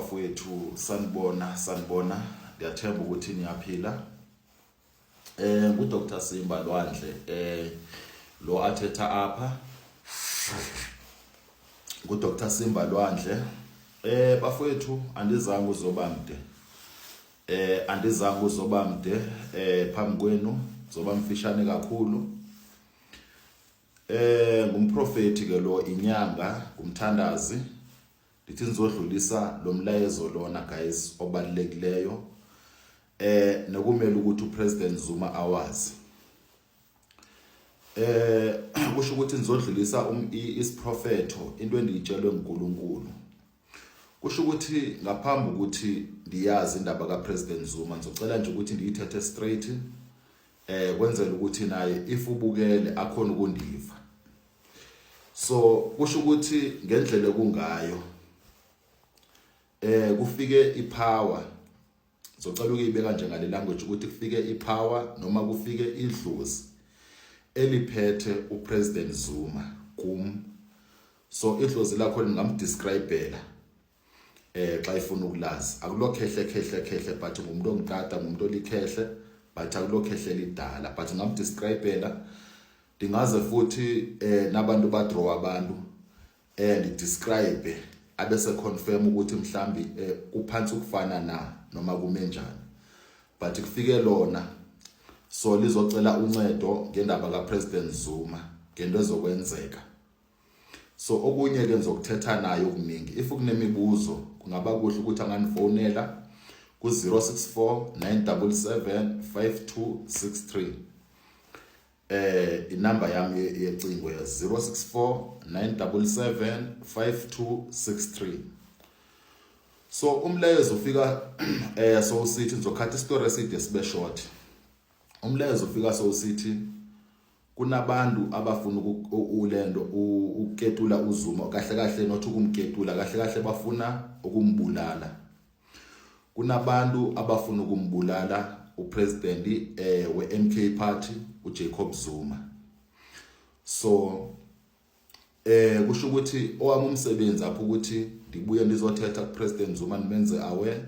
bafowethu sanibona ndiyathemba ukuthi niyaphila. Dr. Simba Lwandle lo athetha apha Dr. Simba Lwandle. Bafowethu andizange uzoba mde phambi kwenu, zoba mfishane kakhulu. Ngumprofeti ke lo, inyanga, kumthandazi. Ndithi nizodlulisa lo mlayezo lona guys obalulekileyo nokumele ukuthi uPresident Zuma awazi. Kusho ukuthi nizodlulisa isiprofeto into endiyitshelwe nguNkulunkulu. Kusho ukuthi ngaphambi ukuthi ndiyazi indaba kaPresident Zuma ngizocela nje ukuthi ndiyithethe straight kwenzela ukuthi naye if ubukele akhona ukundiva. So kusho ukuthi ngendlela kungayo kufike ipower, ngizocela ukuyibeka nje ngale language ukuthi kufike ipower noma kufike idlozi eliphethe uPresident Zuma kum. So idlozi lakho lingamdescribela xa ifuna ukulazi. Akulokhehle but ngumuntu ongikada, ngumuntu olikhehle but akulokhehle lidala but ngamdescribela. Ndingaze futhi nabantu badraw abantu ndidescribe abese confirm ukuthi mhlambi kuphansi ukufana na noma kumenjani. But kufike lona so lizocela uncedo ngendaba kaPresident Zuma ngento ezokwenzeka. So okunye ke ngizokuthetha naye okuningi. If kunemibuzo kungaba kuhle ukuthi anganifonela ku 064 977 5263. Inamba yami yecingo ya 064 977 5263. So umlayezo ufika so usithi ngizokhatha istory eside sibe short. Umlayezo ufika so usithi kunabantu abafuna ulendo ukuketula uZuma, kahle not ukumketula, kahle bafuna ukumbulala. Kunabantu abafuna ukumbulala upresident we-MK party uJacob Zuma. So kusho ukuthi owami umsebenzi apho ukuthi ndibuye ndizothetha kuPresident Zuma nimenze aware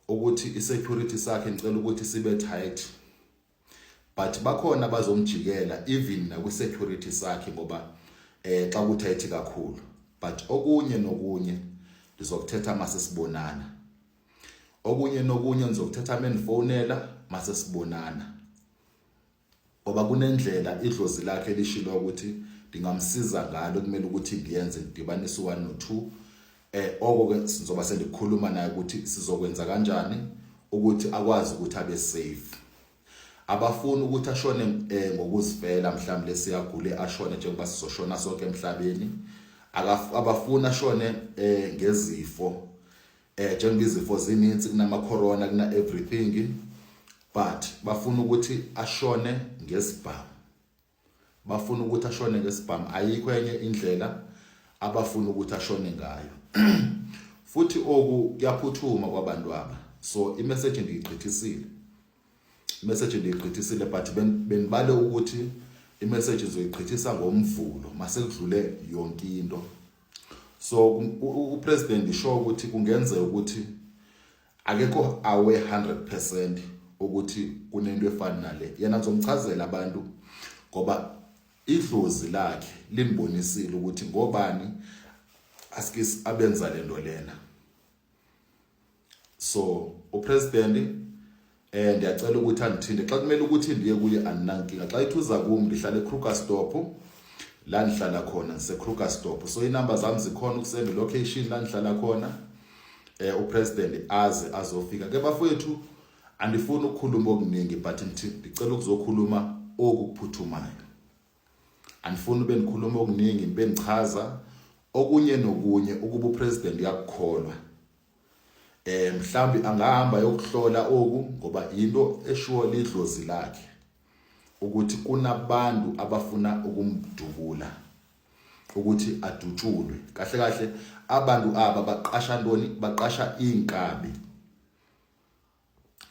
ukuthi isecurity sakhe ngicela ukuthi sibe tight. But bakhona bazomjikela even na ku security sakhe ngoba xa kuthight kakhulu. But okunye nokunye ndizokuthetha mase sibonana. Okunye nokunye ngizokuthetha menifonela mase sibonana. Ngoba kunendlela idlozi lakhe lishilo ukuthi ndingamsiza ngalo kumele ukuthi ngiyenze ndidibanise 1 no 2. Oko sizoba sendikhuluma naye ukuthi sizokwenza kanjani ukuthi akwazi ukuthi abe safe. Abafuna ukuthi ashone ngokuzifela mhlawumbe lesiyagule ashone njengoba sizoshona sonke emhlabeni. Abafuna ashone ngezifo njengoba izifo zininzi, kunama corona, kuna everything. But bafuna ukuthi ashone ngesibhamu. Bafuna ukuthi ashone ngesibhamu. Ayikho enye indlela abafuna ukuthi ashone ngayo. Futhi oku kuyaphuthuma kwabantu aba. So imessage ndiyigqithisile. But benibale ukuthi imessage izoyigqithisa ngomvulo mase kudlule yonke into. So uPresident isho ukuthi kungenzeka ukuthi akekho awe 100% ukuthi kunento efana nale. Yena ngizomchazela abantu ngoba idlozi lakhe limbonisile ukuthi ngobani askis abenza lento lena. So uPresident ndiyacela ukuthi andithinde xa kumele ukuthi ndiye kuye aninankinga. Xa ithuza kum ndihlala eKrugersdorp la ndihlala khona ngiseKrugersdorp. So inamba zami zikhona ukusenda location la ndihlala khona. uPresident azofika. Ke bafowethu andifuni ukukhuluma okuningi but ndicela ukuzokhuluma okuphuthumayo. Andifuni benikhuluma okuningi benichaza okunye nokunye ukuba uPresident yakukholwa. Mhlambi angahamba yokuhlola oku ngoba into eshuwa lidlozi lakhe ukuthi kunabantu abafuna ukumdubula ukuthi adutshulwe. Kahle abantu aba baqasha ntoni? Baqasha inkabi.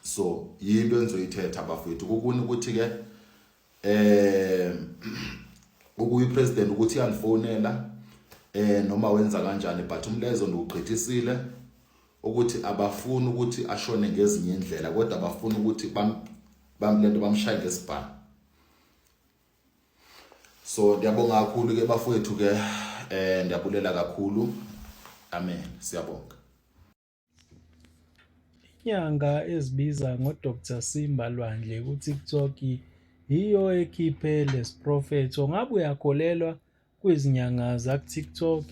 So yinto enzoyithetha bafethu ukuni ukuthi ke ukuyipresident ukuthi yandifonela noma wenza kanjani but umlezo ndiwugqithisile ukuthi abafuni ukuthi ashone ngezinye indlela kodwa abafuni ukuthi bamlento bamshaye ngesibhamu. So ngiyabonga kakhulu ke bafowethu ke ndiyabulela kakhulu. Amen. Siyabonga. Inyanga ezibiza ngoDr Simba Lwandle ku-TikTok yiyo ekhiphe lesiprofetho. Ngabe uyakholelwa kwizinyanga zaku-TikTok?